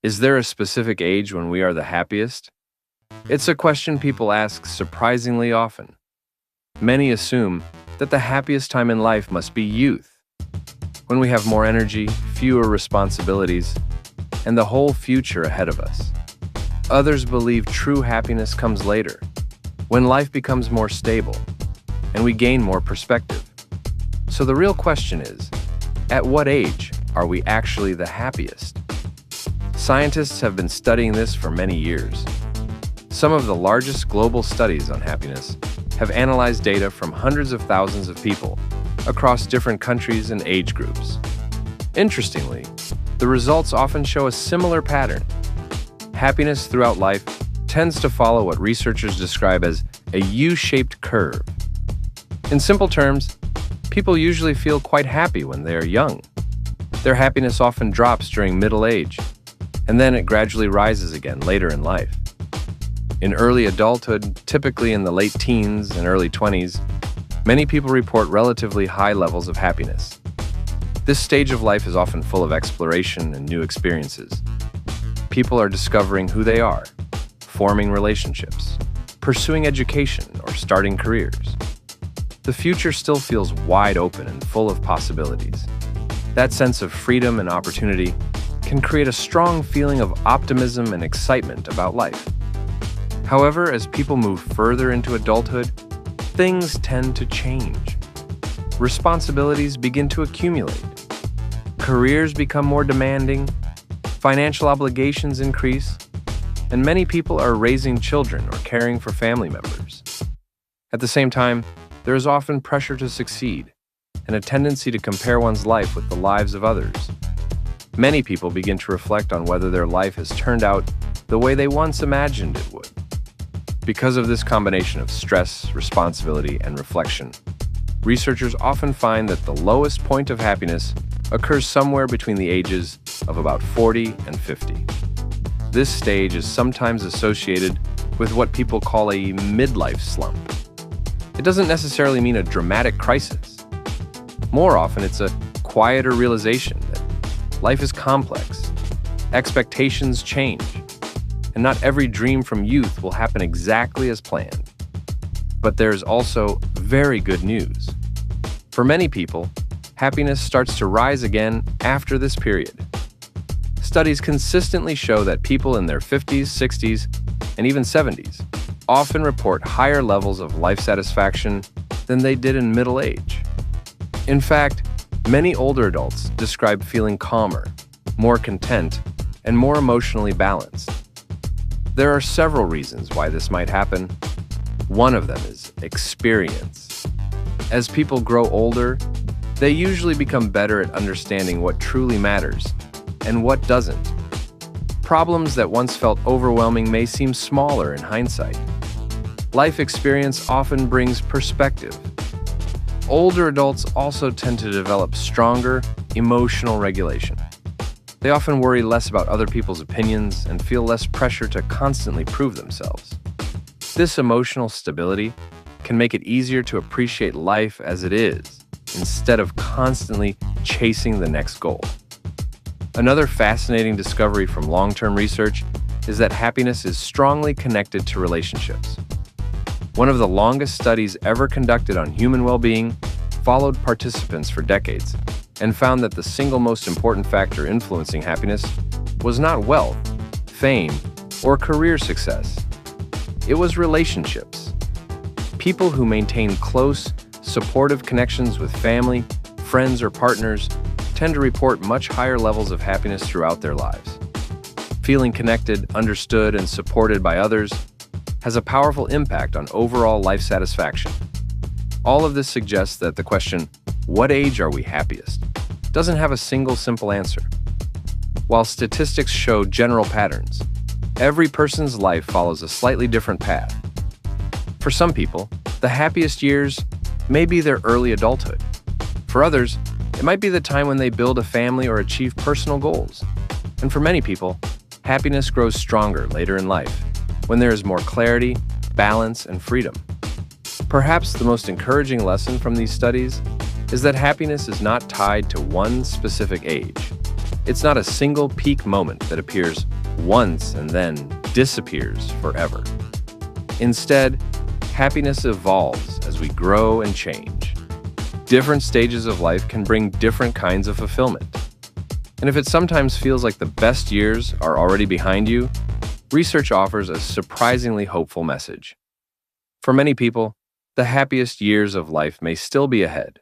Is there a specific age when we are the happiest? It's a question people ask surprisingly often. Many assume that the happiest time in life must be youth, when we have more energy, fewer responsibilities, and the whole future ahead of us. Others believe true happiness comes later, when life becomes more stable and we gain more perspective. So the real question is, at what age are we actually the happiest? Scientists have been studying this for many years. Some of the largest global studies on happiness have analyzed data from hundreds of thousands of people across different countries and age groups. Interestingly, the results often show a similar pattern. Happiness throughout life tends to follow what researchers describe as a U-shaped curve. In simple terms, people usually feel quite happy when they are young. Their happiness often drops during middle age, and then it gradually rises again later in life. In early adulthood, typically in the late teens and early 20s, many people report relatively high levels of happiness. This stage of life is often full of exploration and new experiences. People are discovering who they are, forming relationships, pursuing education, or starting careers. The future still feels wide open and full of possibilities. That sense of freedom and opportunity can create a strong feeling of optimism and excitement about life. However, as people move further into adulthood, things tend to change. Responsibilities begin to accumulate. Careers become more demanding, financial obligations increase, and many people are raising children or caring for family members. At the same time, there is often pressure to succeed and a tendency to compare one's life with the lives of others. Many people begin to reflect on whether their life has turned out the way they once imagined it would. Because of this combination of stress, responsibility, and reflection, researchers often find that the lowest point of happiness occurs somewhere between the ages of about 40 and 50. This stage is sometimes associated with what people call a midlife slump. It doesn't necessarily mean a dramatic crisis. More often, it's a quieter realization that life is complex, expectations change, and not every dream from youth will happen exactly as planned. But there's also very good news. For many people, happiness starts to rise again after this period. Studies consistently show that people in their 50s, 60s, and even 70s often report higher levels of life satisfaction than they did in middle age. In fact, many older adults describe feeling calmer, more content, and more emotionally balanced. There are several reasons why this might happen. One of them is experience. As people grow older, they usually become better at understanding what truly matters and what doesn't. Problems that once felt overwhelming may seem smaller in hindsight. Life experience often brings perspective. Older adults also tend to develop stronger emotional regulation. They often worry less about other people's opinions and feel less pressure to constantly prove themselves. This emotional stability can make it easier to appreciate life as it is, instead of constantly chasing the next goal. Another fascinating discovery from long-term research is that happiness is strongly connected to relationships. One of the longest studies ever conducted on human well-being followed participants for decades and found that the single most important factor influencing happiness was not wealth, fame, or career success. It was relationships. People who maintain close, supportive connections with family, friends, or partners tend to report much higher levels of happiness throughout their lives. Feeling connected, understood, and supported by others has a powerful impact on overall life satisfaction. All of this suggests that the question, "What age are we happiest?" doesn't have a single simple answer. While statistics show general patterns, every person's life follows a slightly different path. For some people, the happiest years may be their early adulthood. For others, it might be the time when they build a family or achieve personal goals. And for many people, happiness grows stronger later in life, when there is more clarity, balance, and freedom. Perhaps the most encouraging lesson from these studies is that happiness is not tied to one specific age. It's not a single peak moment that appears once and then disappears forever. Instead, happiness evolves as we grow and change. Different stages of life can bring different kinds of fulfillment. And if it sometimes feels like the best years are already behind you, research offers a surprisingly hopeful message. For many people, the happiest years of life may still be ahead.